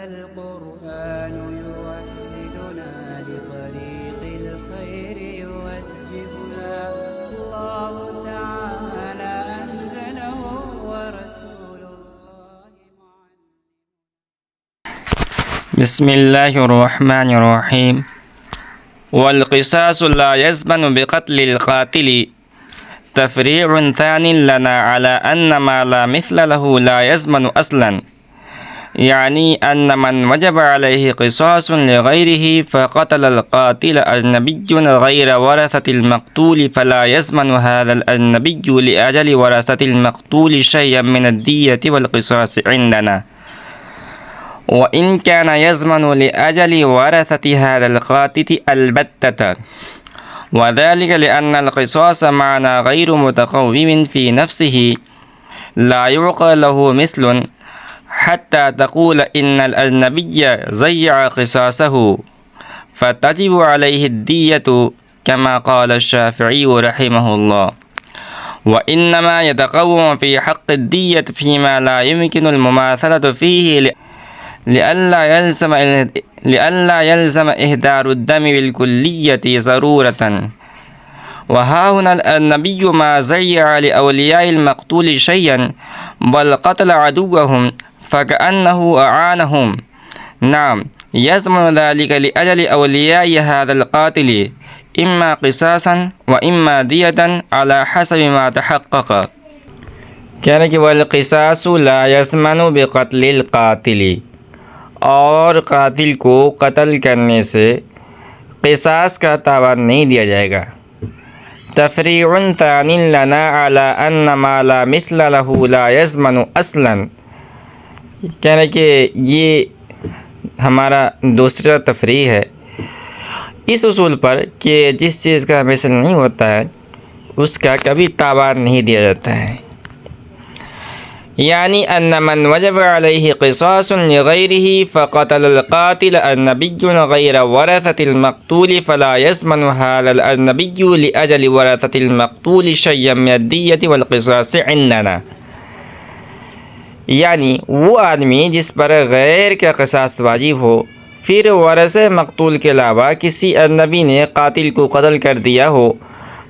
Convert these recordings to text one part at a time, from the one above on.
القرآن يوحدنا لطريق الخير يوجهنا الله تعالى أنزله ورسول الله بسم الله الرحمن الرحيم. والقصاص لا يزمن بقتل القاتل تفريع ثاني لنا على أن ما لا مثل له لا يزمن أصلا، يعني أن من وجب عليه قصاص لغيره فقتل القاتل أجنبي غير ورثة المقتول فلا يزمن هذا الأجنبي لأجل ورثة المقتول شيئا من الدية والقصاص عندنا، وإن كان يزمن لأجل ورثة هذا القاتل البتة، وذلك لأن القصاص معنى غير متقوم في نفسه لا يعقل له مثل حتى تقول إن الأجنبي ضيع قصاصه فتجب عليه الدية كما قال الشافعي رحمه الله، وإنما يتقوم في حق الدية فيما لا يمكن المماثلة فيه لئلا يلزم إهدار الدم بالكلية ضرورة. وها هنا النبي ما ضيع لأولياء المقتول شيئا بل قتل عدوهم فكأنه أعانهم، نعم يزمن ذلك لأجل أولياء هذا القاتل إما قصاصا وإما دية على حسب ما تحقق. کہنے کہ والقصاص لا يزمن بقتل القاتل، اور قاتل کو قتل کرنے سے قصاص کا تاوان نہیں دیا جائے گا. تفریع ثانی لنا على ان ما لا مثل له لا يزمن اصلا، کہنے کہ یہ ہمارا دوسرا تفریع ہے اس اصول پر کہ جس چیز کا مثل نہیں ہوتا ہے اس کا کبھی تاوان نہیں دیا جاتا ہے. یعنی ان من وجب علیہ قصاص لغیرہ فقتل القاتل اجنبی غیر ورثة المقتول فلا يزمن هذا الاجنبی لأجل ورثة المقتول شیئا من الدیة والقصاص عندنا، یعنی وہ آدمی جس پر غیر کا قصاص واجب ہو پھر ورثہ مقتول کے علاوہ کسی اجنبی نے قاتل کو قتل کر دیا ہو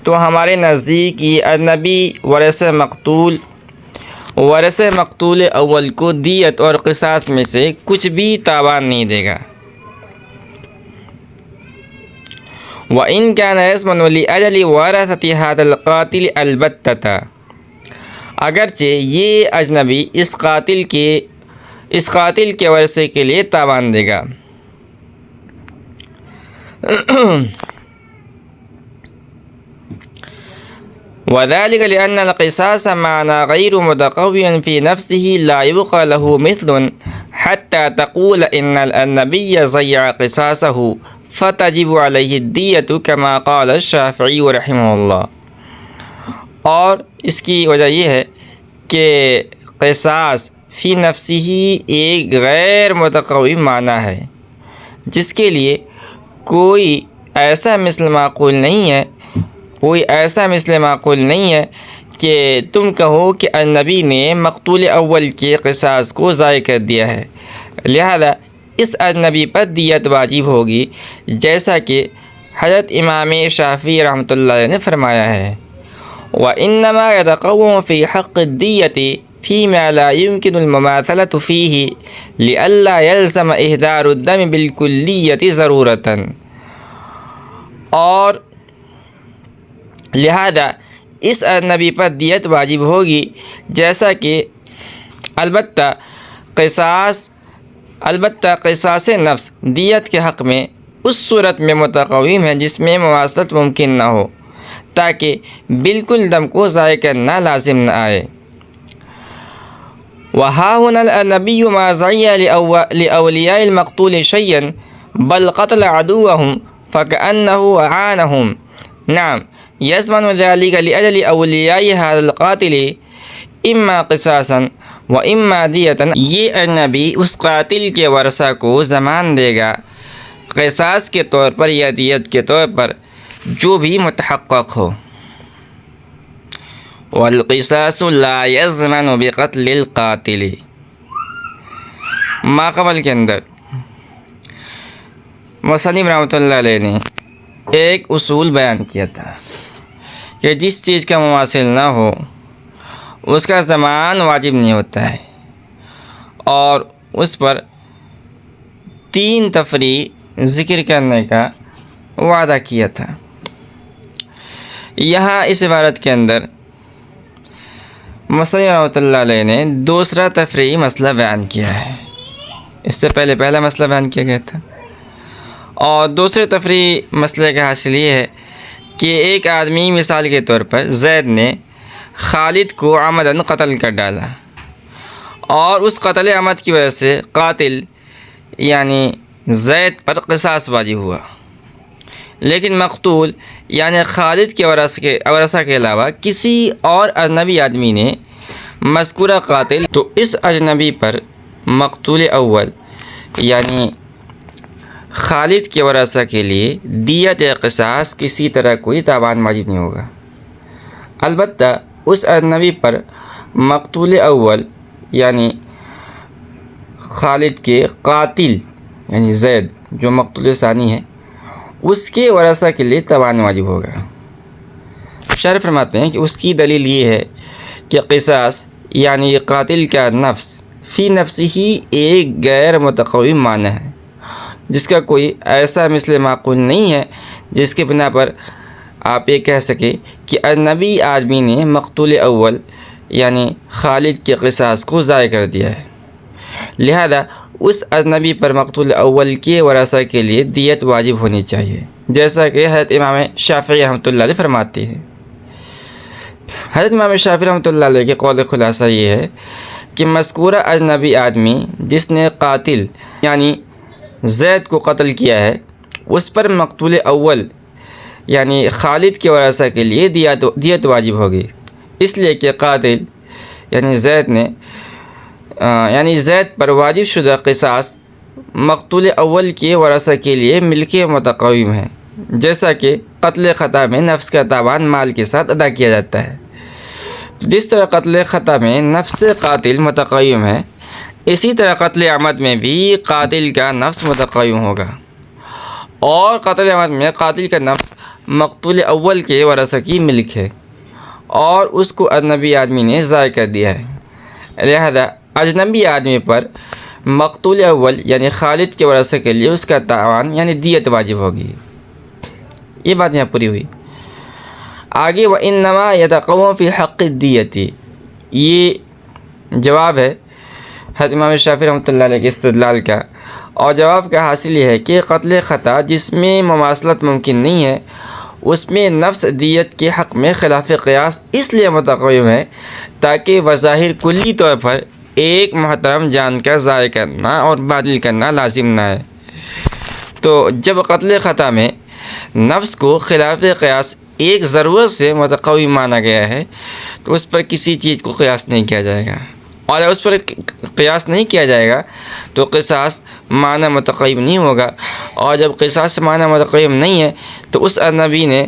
تو ہمارے نزدیک یہ اجنبی ورثہ مقتول اول کو دیت اور قصاص میں سے کچھ بھی تاوان نہیں دے گا. وَإِنْ كَانَ يَزْمَنُ لِأَجَلِ وَرَثَةِ هَذَا الْقَاتِلِ الْبَتَّةَ، اگرچہ یہ اجنبی اس قاتل کے ورثے کے لیے تاوان دے گا. وذلك لأن القصاص معنى غير متقوم في نفسه لا يبقى له مثل حتى تقول إن النبي ضيع قصاصه فتجب عليه الدية كما قال الشافعي رحمه الله. اور اس کی وجہ یہ ہے کہ قصاص فی نفسی ہی ایک غیر متقوی معنی ہے جس کے لیے کوئی ایسا مثل معقول نہیں ہے کہ تم کہو کہ النبی نے مقتول اول کے قصاص کو ضائع کر دیا ہے لہذا اس اجنبی پر دیت واجب ہوگی، جیسا کہ حضرت امام شافعی رحمۃ اللہ علیہ نے فرمایا ہے. وَإِنَّمَا يَتَقَوَّمُ فِي حَقِّ الدِّيَّةِ فِيمَا لَا يُمْكِنُ الْمُمَاثَلَةُ فِيهِ لِئَلَّا يَلْزَمَ إِهْدَارُ الدَّمِ بِالْكُلِّيَّةِ ضَرُورَةً، اور لہذا اس اجنبی پر دیت واجب ہوگی جیسا کہ البتہ قصاص نفس دیت کے حق میں اس صورت میں متقویم ہے جس میں مماثلت ممکن نہ ہو تاکہ بالکل دم کو ضائع کرنا لازم نہ آئے. وَهَا هُنَا النَّبِيُّ مَا ضَيَّعَ لِأَوْلِيَاءِ الْمَقْتُولِ شَيْئًا بَلْ قَتَلَ عَدُوَّهُمْ فَكَأَنَّهُ أَعَانَهُمْ، نعم يزمن ذلك لأجل أولياء هذا القاتل إما قصاصا وإما دية. یہ اجنبی اس قاتل کے ورثہ کو ضمان دے گا قصاص کے طور پر یا دیت کے طور پر جو بھی متحقق ہو. والقصاص لا يزمن بقتل القاتل، ماقبل کے اندر مصنف رحمۃ اللہ علیہ نے ایک اصول بیان کیا تھا کہ جس چیز کا مماثل نہ ہو اس کا زمان واجب نہیں ہوتا ہے، اور اس پر 3 تفریع ذکر کرنے کا وعدہ کیا تھا۔ یہاں اس عبارت کے اندر مصنف رحمۃ اللہ علیہ نے دوسرا تفریعی مسئلہ بیان کیا ہے۔ اس سے پہلے پہلا مسئلہ بیان کیا گیا تھا، اور دوسرے تفریعی مسئلے کا حاصل یہ ہے کہ ایک آدمی مثال کے طور پر زید نے خالد کو عمداً قتل کر ڈالا، اور اس قتل عمد کی وجہ سے قاتل یعنی زید پر قصاص واجب ہوا، لیکن مقتول یعنی خالد کے ورثہ کے علاوہ کسی اور اجنبی آدمی نے مذکورہ قاتل، تو اس اجنبی پر مقتول اول یعنی خالد کے ورثہ کے لیے دیت یا قصاص کسی طرح کوئی تاوان واجب نہیں ہوگا۔ البتہ اس اجنبی پر مقتول اول یعنی خالد کے قاتل یعنی زید جو مقتول ثانی ہے اس کے ورثہ کے لیے تاوان واجب ہوگا۔ شارح فرماتے ہیں کہ اس کی دلیل یہ ہے کہ قصاص یعنی قاتل کا نفس فی نفسی ہی ایک غیر متقوی معنی ہے، جس کا کوئی ایسا مثل معقول نہیں ہے جس کے بنا پر آپ یہ کہہ سکیں کہ اجنبی آدمی نے مقتول اول یعنی خالد کے قصاص کو ضائع کر دیا ہے، لہذا اس اجنبی پر مقتول اول کے ورثہ کے لیے دیت واجب ہونی چاہیے، جیسا کہ حضرت امام شافعی رحمۃ اللہ علیہ فرماتے ہیں۔ حضرت امام شافعی رحمۃ اللہ علیہ کے قول خلاصہ یہ ہے کہ مذکورہ اجنبی آدمی جس نے قاتل یعنی زید کو قتل کیا ہے اس پر مقتول اول یعنی خالد کے ورثہ کے لیے دیت واجب ہوگی، اس لیے کہ قاتل یعنی زید پر واجب شدہ قصاص مقتول اول کے ورثہ کے لیے ملک متقویم ہے، جیسا کہ قتل خطا میں نفس کا تاوان مال کے ساتھ ادا کیا جاتا ہے۔ جس طرح قتل خطا میں نفس قاتل متقویم ہے، اسی طرح قتل عمد میں بھی قاتل کا نفس متقویم ہوگا، اور قتل عمد میں قاتل کا نفس مقتول اول کے ورثہ کی ملک ہے، اور اس کو اجنبی آدمی نے ضائع کر دیا ہے، لہذا اجنبی آدمی پر مقتول اول یعنی خالد کے ورثہ کے لیے اس کا تاوان یعنی دیت واجب ہوگی۔ یہ بات یہاں پوری ہوئی۔ آگے وَإِنَّمَا يَتَقَوَّمُ فِي حَقِّ الدِّيَّةِ، یہ جواب ہے حضرت امام شافعی رحمۃ اللہ علیہ کے استدلال کا، اور جواب کا حاصل یہ ہے کہ قتل خطا جس میں مماثلت ممکن نہیں ہے اس میں نفس دیت کے حق میں خلاف قیاس اس لیے متقویم ہے تاکہ بظاہر کلی طور پر ایک محترم جان کا ضائع کرنا اور باطل کرنا لازم نہ ہے۔ تو جب قتل خطا میں نفس کو خلاف قیاس ایک ضرورت سے متقوی مانا گیا ہے تو اس پر کسی چیز کو قیاس نہیں کیا جائے گا، اور جب اس پر قیاس نہیں کیا جائے گا تو قصاص معنی متقویم نہیں ہوگا، اور جب قصاص معنی متقویم نہیں ہے تو اس اجنبی نے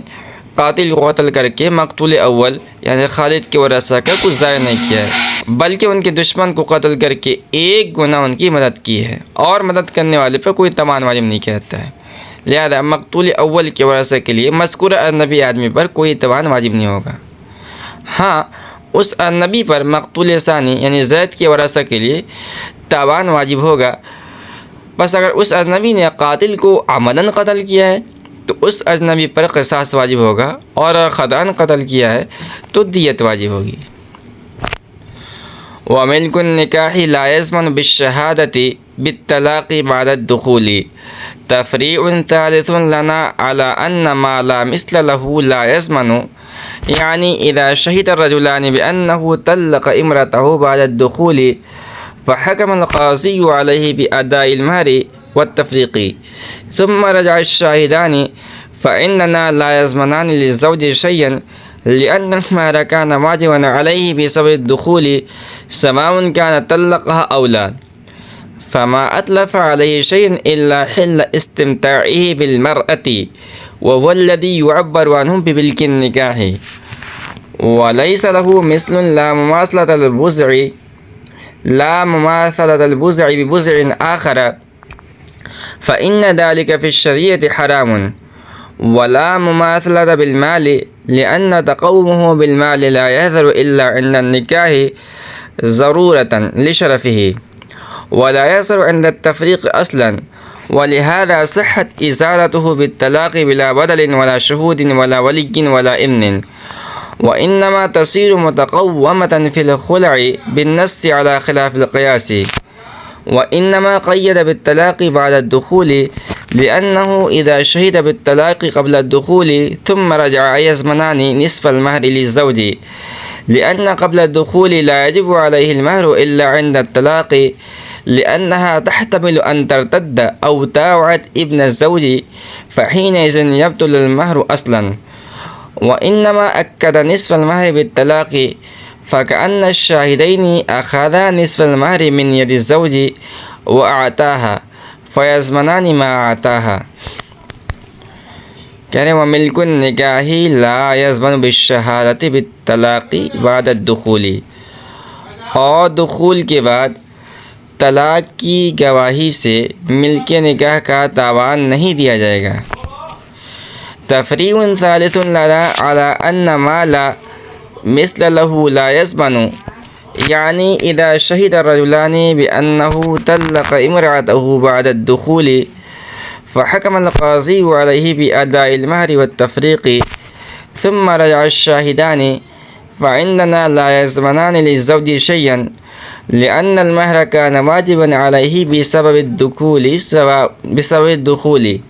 قاتل کو قتل کر کے مقتول اول یعنی خالد کے ورثہ کا کچھ ضائع نہیں کیا ہے، بلکہ ان کے دشمن کو قتل کر کے ایک گناہ ان کی مدد کی ہے، اور مدد کرنے والے پر کوئی تاوان واجب نہیں کہتا ہے، لہذا مقتول اول کے ورثہ کے لیے مذکورہ اجنبی آدمی پر کوئی تاوان واجب نہیں ہوگا۔ ہاں اس اجنبی پر مقتول ثانی یعنی زید کے ورثہ کے لیے تاوان واجب ہوگا، بس اگر اس اجنبی نے قاتل کو عمداً قتل کیا ہے تو اس اجنبی پر قصاص واجب ہوگا، اور اگر خطاً قتل کیا ہے تو دیت واجب ہوگی۔ وَمِلْكُ النِّكَاحِ لَا يَضْمَنُ بِالشَّهَادَةِ بِالطَّلَاقِ بَعْدَ الدُّخُولِ تفریع ثالث لنا على أن ما لا مثل له لا يضمن، يعني إذا شهد الرجلان بأنه طلق امرأته بعد الدخول فحكم القاضي عليه بأداء المهر والتفريق ثم رجع الشاهدان فإننا لا يضمنان للزوج شيئا لأن المهر كان واجبا عليه بسبب الدخول سواء كان طلقها أو لا، فما أتلف عليه شيء إلا حل استمتاعه بالمرأة وهو الذي يعبر عنه بملك النكاح، وليس له مثل لا مماثلة الوزع لا مماثلة البزع ببزع آخر فإن ذلك في الشريعة حرام ولا مماثلة بالمال لأن تقومه بالمال لا يظهر إلا عند النكاح ضرورة لشرفه ولا يظهر عند التفريق أصلا ولهذا صحت إزالته بالطلاق بلا بدل ولا شهود ولا ولي ولا إذن وإنما تصير متقومة في الخلع بالنص على خلاف القياس وإنما قيد بالطلاق بعد الدخول لأنه إذا شهد بالطلاق قبل الدخول ثم رجع يضمنان نصف المهر للزوج لأن قبل الدخول لا يجب عليه المهر إلا عند الطلاق لأنها تحتمل أن ترتد أو تاوعت ابن الزوج فحينئذ يبطل المهر أصلا وإنما أكد نصف المهر بالطلاق فكأن الشاهدين أخذا نصف المهر من يد الزوج وأعطاها فيضمنان ما أعطاها کہہ رہے ہیں وملک النکاح لا یضمن بالشہادۃ بالطلاق بعد الدخول اور دخول کے بعد طلاق کی گواہی سے ملک نکاح کا تاوان نہیں دیا جائے گا تفریع ثالث لنا على ان ما لا مثل له لا يضمن یعنی اذا شہد الرجلان بأنه طلق امرأته بعد الدخول فحكم القاضي عليه بأداء المهر والتفريق ثم رجع الشاهدان فعندنا لا يضمنان للزوج شيئا لأن المهر كان واجبا عليه بسبب الدخول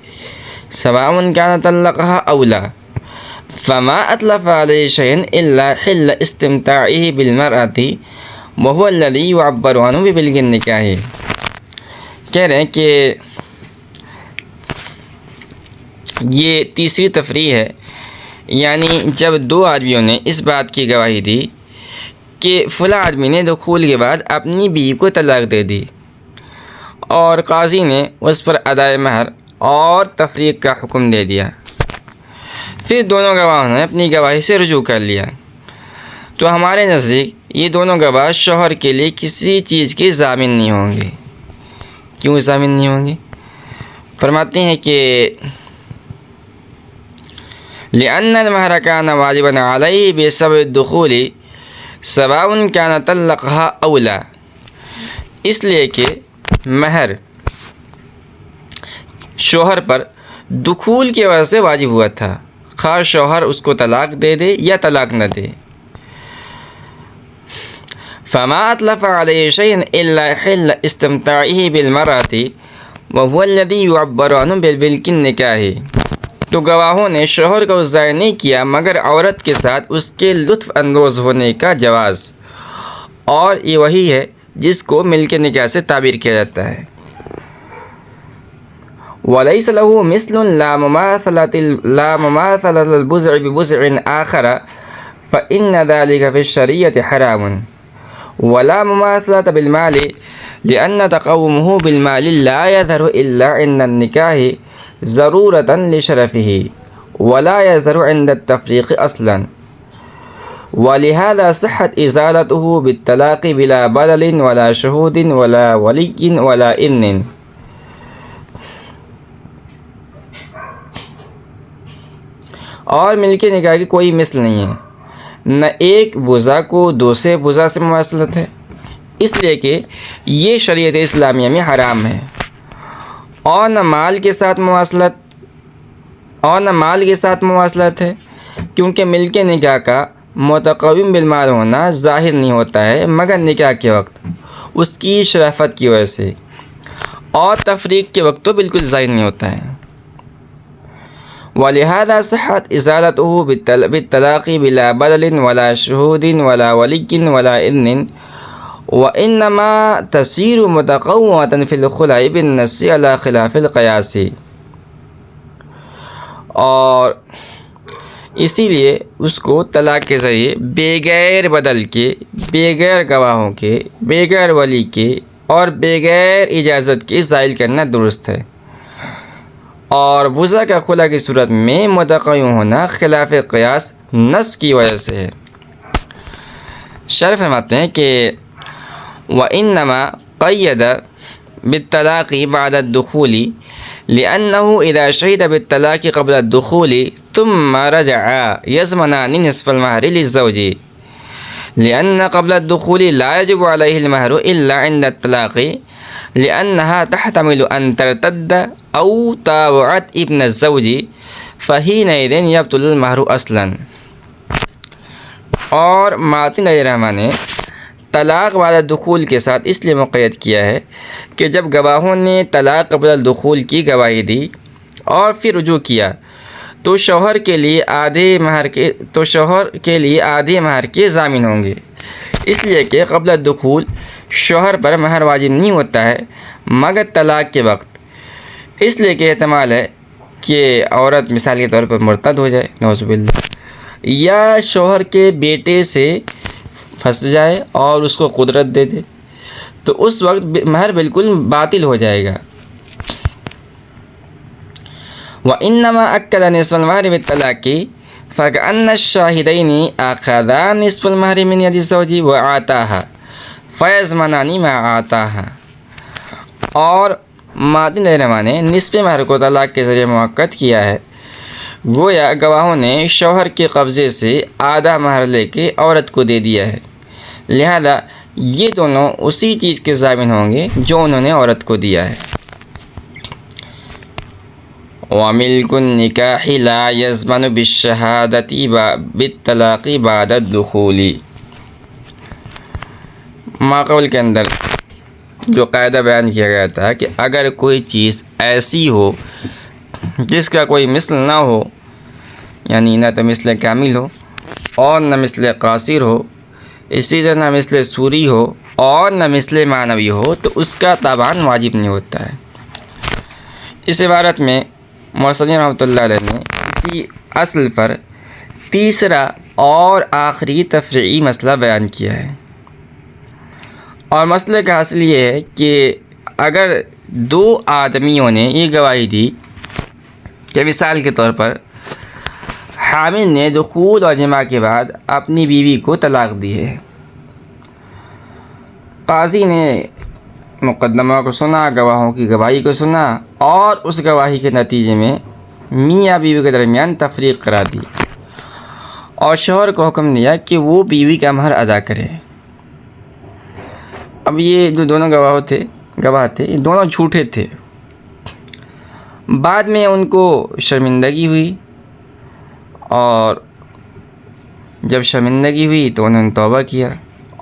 سواء كان طلقها أو لا فما أتلف عليه شيء إلا حل استمتاعه بالمرأة وهو الذي يعبر عنه ببلغ النكاح کہہ رہے ہیں کہ یہ تیسری تفریح ہے یعنی جب دو آدمیوں نے اس بات کی گواہی دی کہ فلاں آدمی نے دخول کے بعد اپنی بیوی کو طلاق دے دی اور قاضی نے اس پر ادائے مہر اور تفریق کا حکم دے دیا پھر دونوں گواہوں نے اپنی گواہی سے رجوع کر لیا تو ہمارے نزدیک یہ دونوں گواہ شوہر کے لیے کسی چیز کے ضامن نہیں ہوں گے کیوں ضامن نہیں ہوں گے فرماتے ہیں کہ لأن المهر كان واجبا عليه بسبب الدخول سواء كان طلقها أو لا اس لیے کہ مہر شوہر پر دخول کی وجہ سے واجب ہوا تھا خواہ شوہر اس کو طلاق دے دے یا طلاق نہ دے فما أتلف عليه شيء إلا حل استمتاعه بالمرأة وهو الذي يعبر عنه بملك النكاح تو گواہوں نے شوہر کو ضائع نہیں کیا مگر عورت کے ساتھ اس کے لطف اندوز ہونے کا جواز اور یہ وہی ہے جس کو ملک نکاح سے تعبیر کیا جاتا ہے وَلَيْسَ لَهُ مِثْلٌ لَا مُمَاثَلَةَ الْبُزْعِ بِبُزْعٍ آخَرَ فَإِنَّ ذَلِكَ فِي الشَّرِيعَةِ حَرَامٌ وَلَا مُمَاثَلَةَ بِالْمَالِ لِأَنَّ تَقَوُّمَهُ بِالْمَالِ لَا يَظْهَرُ إِلَّا عِنْدَ النِّكَاحِ ضرورة لشرفه ولا يظهر عند التفريق أصلا ولهذا صحت إزالته بالطلاق بلا بدل ولا شهود ولا ولي ولا إذن اور ملک نکاح کی کوئی مثل نہیں ہے نہ ایک بزا کو دوسرے بزا سے مواصلت ہے اس لیے کہ یہ شریعت اسلامیہ میں حرام ہے اور نہ مال کے ساتھ مواصلت ہے کیونکہ ملک نکاح کا متقوم بالمال ہونا ظاہر نہیں ہوتا ہے مگر نکاح کے وقت اس کی شرافت کی وجہ سے اور تفریق کے وقت تو بالکل ظاہر نہیں ہوتا ہے وَلِهَذَا صِحَّتْ إِزَالَتُهُ بِالطَّلَاقِ بِلَا بَدَلٍ وَلَا شُهُودٍ وَلَا وَلِيٍّ وَلَا إِذْنٍ وَإِنَّمَا تَصِيرُ مُتَقَوَّمَةً فِي الْخُلَعِ بِالنَّصِّ عَلَى خِلَافِ الْقِيَاسِ اور اسی لیے اس کو طلاق کے ذریعے بغیر بدل کے بغیر گواہوں کے بغیر ولی کے اور بغیر اجازت کے زائل کرنا درست ہے اور بزا کا خلا کی صورت میں متقوم ہونا خلاف قیاس نص کی وجہ سے ہے شرح فرماتے ہیں کہ وإنما قيد بالطلاق بعد الدخول لأنه إذا شهد بالطلاق قبل الدخول ثم رجع يضمنان نصف المهر للزوج لأن قبل الدخول لا يجب عليه المهر إلا عند الطلاق لأنها تحتمل أن ترتد أو تابعت ابن الزوج فحينئذ يبطل المهر أصلا۔ اور ماتن علیہ الرحمہ نے طلاق بعد دخول کے ساتھ اس لیے مقید کیا ہے کہ جب گواہوں نے طلاق قبل الدخول کی گواہی دی اور پھر رجوع کیا تو شوہر کے لیے آدھے مہر کے ضامن ہوں گے، اس لیے کہ قبل الدخول شوہر پر مہر واجب نہیں ہوتا ہے مگر طلاق کے وقت، اس لیے کہ احتمال ہے کہ عورت مثال کے طور پر مرتد ہو جائے نعوذ باللہ، یا شوہر کے بیٹے سے پھنس جائے اور اس کو قدرت دے دے تو اس وقت مہر بالکل باطل ہو جائے گا۔ وَإِنَّمَا أَكَّدَ نِصْفَ الْمَهْرِ بِالطَّلَاقِ فَكَأَنَّ الشَّاهِدَيْنِ أَخَذَا نِصْفَ الْمَهْرِ مِنْ يَدِ الزَّوْجِ وَآتَاهَا فَيَضْمَنَانِ مَا آتَاهَا۔ اور ماتن علیہ الرحمہ نے نصف مہر کو طلاق کے ذریعے مؤکد کیا ہے، گویا گواہوں نے شوہر کے قبضے سے آدھا مہر لے کے عورت کو دے دیا ہے، لہذا یہ دونوں اسی چیز کے ضامن ہوں گے جو انہوں نے عورت کو دیا ہے۔ وَمِلْكُ النِّكَاحِ لَا يَضْمَنُ بِالشَّهَادَةِ بِالطَّلَاقِ بَعْدَ الدُّخُولِ۔ ماقبل کے اندر جو قاعدہ بیان کیا گیا تھا کہ اگر کوئی چیز ایسی ہو جس کا کوئی مثل نہ ہو، یعنی نہ تو مثل کامل ہو اور نہ مثل قاصر ہو، اسی طرح نہ مثل صوری ہو اور نہ مثل معنوی ہو، تو اس کا تابعاً واجب نہیں ہوتا ہے۔ اس عبارت میں مصنف رحمۃ اللہ علیہ نے اسی اصل پر تیسرا اور آخری تفریعی مسئلہ بیان کیا ہے، اور مسئلے کا حاصل یہ ہے کہ اگر دو آدمیوں نے یہ گواہی دی کہ مثال کے طور پر حامد نے دخول اور جماع کے بعد اپنی بیوی کو طلاق دی ہے، قاضی نے مقدمہ کو سنا، گواہوں کی گواہی کو سنا اور اس گواہی کے نتیجے میں میاں بیوی کے درمیان تفریق کرا دی اور شوہر کو حکم دیا کہ وہ بیوی کا مہر ادا کرے۔ اب یہ جو دونوں گواہ تھے یہ دونوں جھوٹے تھے، بعد میں ان کو شرمندگی ہوئی اور جب شرمندگی ہوئی تو انہوں نے توبہ کیا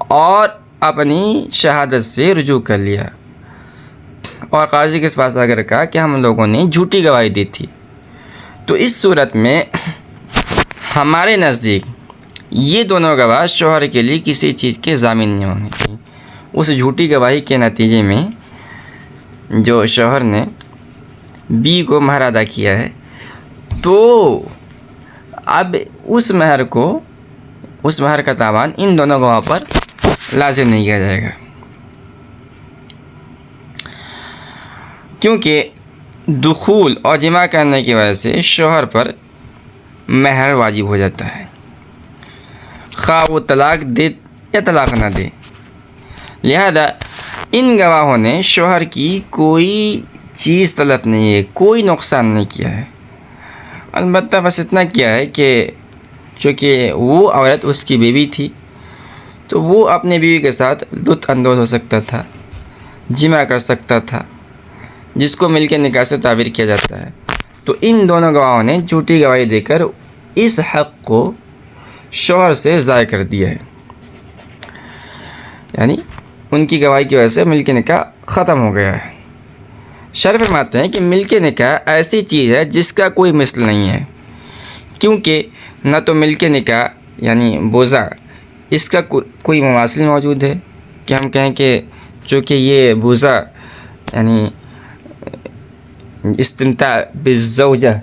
اور اپنی شہادت سے رجوع کر لیا اور قاضی کے پاس آ کر کہا کہ ہم لوگوں نے جھوٹی گواہی دی تھی۔ تو اس صورت میں ہمارے نزدیک یہ دونوں گواہ شوہر کے لیے کسی چیز کے ضامن نہیں ہوں گے۔ اس جھوٹی گواہی کے نتیجے میں جو شوہر نے بیوی کو مہر ادا کیا ہے تو اب اس مہر کا تاوان ان دونوں گواہوں پر لازم نہیں کیا جائے گا، کیونکہ دخول اور جماع کرنے کی وجہ سے شوہر پر مہر واجب ہو جاتا ہے، خواہ وہ طلاق دے یا طلاق نہ دے۔ لہذا ان گواہوں نے شوہر کی کوئی چیز طلب نہیں ہے، کوئی نقصان نہیں کیا ہے، البتہ بس اتنا کیا ہے کہ چونکہ وہ عورت اس کی بیوی تھی تو وہ اپنی بیوی کے ساتھ لطف اندوز ہو سکتا تھا، جماع کر سکتا تھا، جس کو مل کے نکاح سے تعبیر کیا جاتا ہے۔ تو ان دونوں گواہوں نے جھوٹی گواہی دے کر اس حق کو شوہر سے ضائع کر دیا ہے، یعنی ان کی گواہی کی وجہ سے مل کے نکاح ختم ہو گیا ہے۔ شرح فرماتے ہیں کہ مل کے نکاح ایسی چیز ہے جس کا کوئی مثل نہیں ہے، کیونکہ نہ تو مل کے نکاح یعنی بوزہ اس کا کوئی مماثل موجود ہے کہ ہم کہیں کہ چونکہ یہ بوزہ یعنی استمتاع بالزوجہ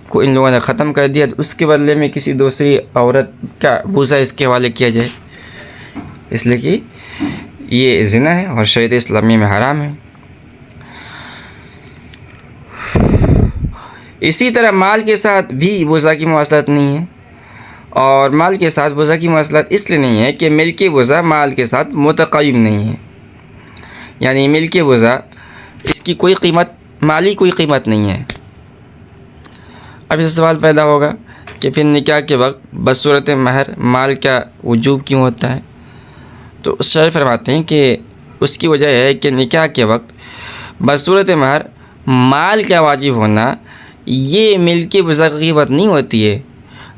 کو ان لوگوں نے ختم کر دیا تو اس کے بدلے میں کسی دوسری عورت کا بوزہ اس کے حوالے کیا جائے، اس لیے کہ یہ زنا ہے اور شریعت اسلامی میں حرام ہے۔ اسی طرح مال کے ساتھ بھی بوزہ کی مواصلات نہیں ہے، اور مال کے ساتھ بوزہ کی مواصلات اس لیے نہیں ہے کہ ملک بوزہ مال کے ساتھ متقائم نہیں ہے، یعنی ملک وضع اس کی کوئی قیمت، مالی کوئی قیمت نہیں ہے۔ اب اس سوال پیدا ہوگا کہ پھر نکاح کے وقت بصورت مہر مال کا وجوب کیوں ہوتا ہے؟ تو شارح فرماتے ہیں کہ اس کی وجہ ہے کہ نکاح کے وقت بصورت مہر مال کا واجب ہونا یہ ملک وضع کی قیمت نہیں ہوتی ہے،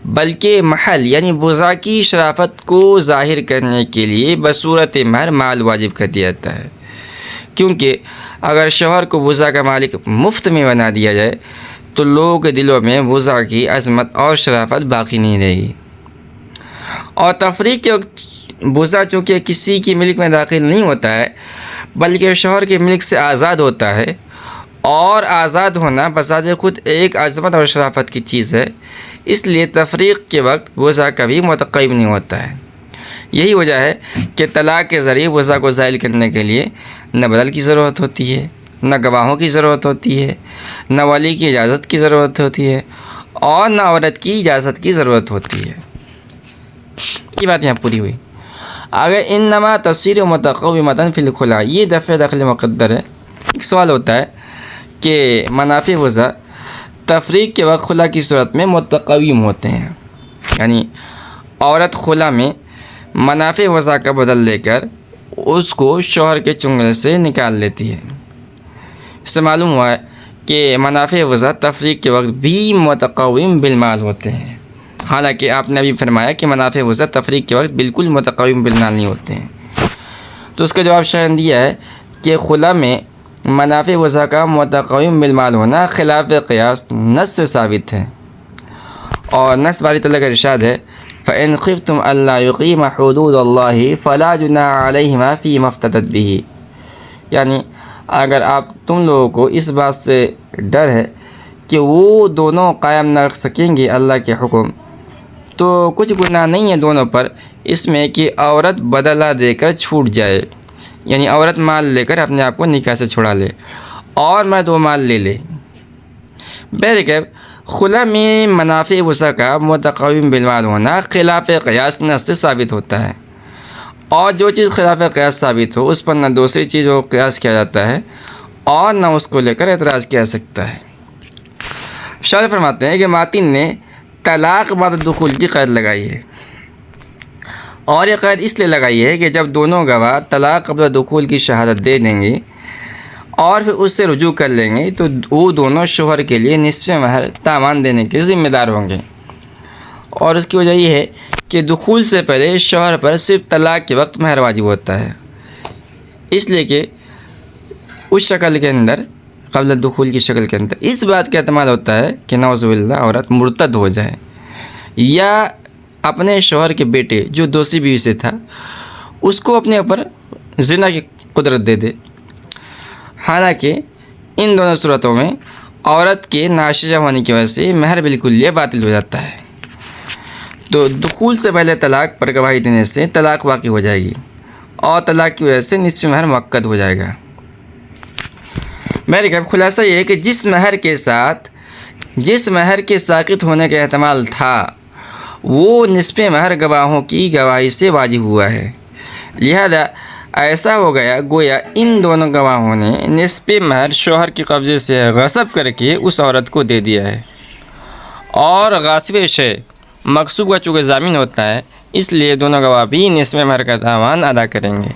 بلکہ محل یعنی وضع کی شرافت کو ظاہر کرنے کے لیے بصورت مہر مال واجب کر دیا جاتا ہے، کیونکہ اگر شوہر کو وضع کا مالک مفت میں بنا دیا جائے تو لوگوں کے دلوں میں وضع کی عظمت اور شرافت باقی نہیں رہے گی۔ اور تفریق کے وقت وضع چونکہ کسی کی ملک میں داخل نہیں ہوتا ہے بلکہ شوہر کے ملک سے آزاد ہوتا ہے، اور آزاد ہونا بذات خود ایک عظمت اور شرافت کی چیز ہے، اس لیے تفریق کے وقت وضع کبھی متقیم نہیں ہوتا ہے۔ یہی وجہ ہے کہ طلاق کے ذریعے وضع کو زائل کرنے کے لیے نہ بدل کی ضرورت ہوتی ہے، نہ گواہوں کی ضرورت ہوتی ہے، نہ ولی کی اجازت کی ضرورت ہوتی ہے، اور نہ عورت کی اجازت کی ضرورت ہوتی ہے۔ یہ بات یہاں پوری ہوئی۔ آگے انما تصیر متقومۃ فی الخلا، یہ دفع دخل مقدر ہے۔ ایک سوال ہوتا ہے کہ منافع وضع تفریق کے وقت خلا کی صورت میں متقویم ہوتے ہیں، یعنی عورت خلا میں منافع وضع کا بدل لے کر اس کو شوہر کے چنگل سے نکال لیتی ہے۔ اس سے معلوم ہوا ہے کہ منافع وضع تفریق کے وقت بھی متقویم بالمال ہوتے ہیں، حالانکہ آپ نے ابھی فرمایا کہ منافع وضع تفریق کے وقت بالکل متقویم بالمال نہیں ہوتے ہیں۔ تو اس کا جواب شرح دیا ہے کہ خلا میں منافع وضع کا متقویم بالمال ہونا خلاف قیاس نص سے ثابت ہے، اور نص باری تعالیٰ کا ارشاد ہے فَإِنْ خِفْتُمْ أَلَّا يُقِيمَ حُدُودَ اللَّهِ فَلَا جُنَاحَ عَلَيْهِمَا فِيمَا افْتَدَتْ بِهِ، یعنی اگر آپ تم لوگوں کو اس بات سے ڈر ہے کہ وہ دونوں قائم نہ رکھ سکیں گے اللہ کے حکم، تو کچھ گناہ نہیں ہے دونوں پر اس میں کہ عورت بدلہ دے کر چھوٹ جائے، یعنی عورت مال لے کر اپنے آپ کو نکاح سے چھڑا لے اور مرد وہ مال لے لے۔ بہرکیف خلا میں منافع وضع کا متقویم بالمال ہونا خلاف قیاس نص سے ثابت ہوتا ہے، اور جو چیز خلاف قیاس ثابت ہو اس پر نہ دوسری چیز کو قیاس کیا جاتا ہے اور نہ اس کو لے کر اعتراض کیا جا سکتا ہے۔ شارح فرماتے ہیں کہ ماتن نے طلاق بعد دخول کی قید لگائی ہے، اور یہ قید اس لیے لگائی ہے کہ جب دونوں گواہ طلاق قبل دخول کی شہادت دے دیں گے اور پھر اس سے رجوع کر لیں گے تو وہ دونوں شوہر کے لیے نصف مہر تاوان دینے کے ذمہ دار ہوں گے، اور اس کی وجہ یہ ہے کہ دخول سے پہلے شوہر پر صرف طلاق کے وقت مہر واجب ہوتا ہے، اس لیے کہ اس شکل کے اندر قبل دخول کی شکل کے اندر اس بات کا احتمال ہوتا ہے کہ نعوذ باللہ عورت مرتد ہو جائے یا اپنے شوہر کے بیٹے جو دوسری بیوی سے تھا اس کو اپنے اوپر زنا کی قدرت دے دے۔ حالانکہ ان دونوں صورتوں میں عورت کے ناشزہ ہونے کی وجہ سے مہر بالکلیہ باطل ہو جاتا ہے، تو دخول سے پہلے طلاق پر گواہی دینے سے طلاق واقع ہو جائے گی اور طلاق کی وجہ سے نصف مہر مؤکد ہو جائے گا۔ میرے کا خلاصہ یہ ہے کہ جس مہر کے ساقط ہونے کا احتمال تھا وہ نصف مہر گواہوں کی گواہی سے واجب ہوا ہے، لہذا ایسا ہو گیا گویا ان دونوں گواہوں نے نصف مہر شوہر کے قبضے سے غصب کر کے اس عورت کو دے دیا ہے، اور غاصب شے مغصوب کا چونکہ ضامن ہوتا ہے اس لیے دونوں گواہ بھی نصف مہر کا تاوان ادا کریں گے۔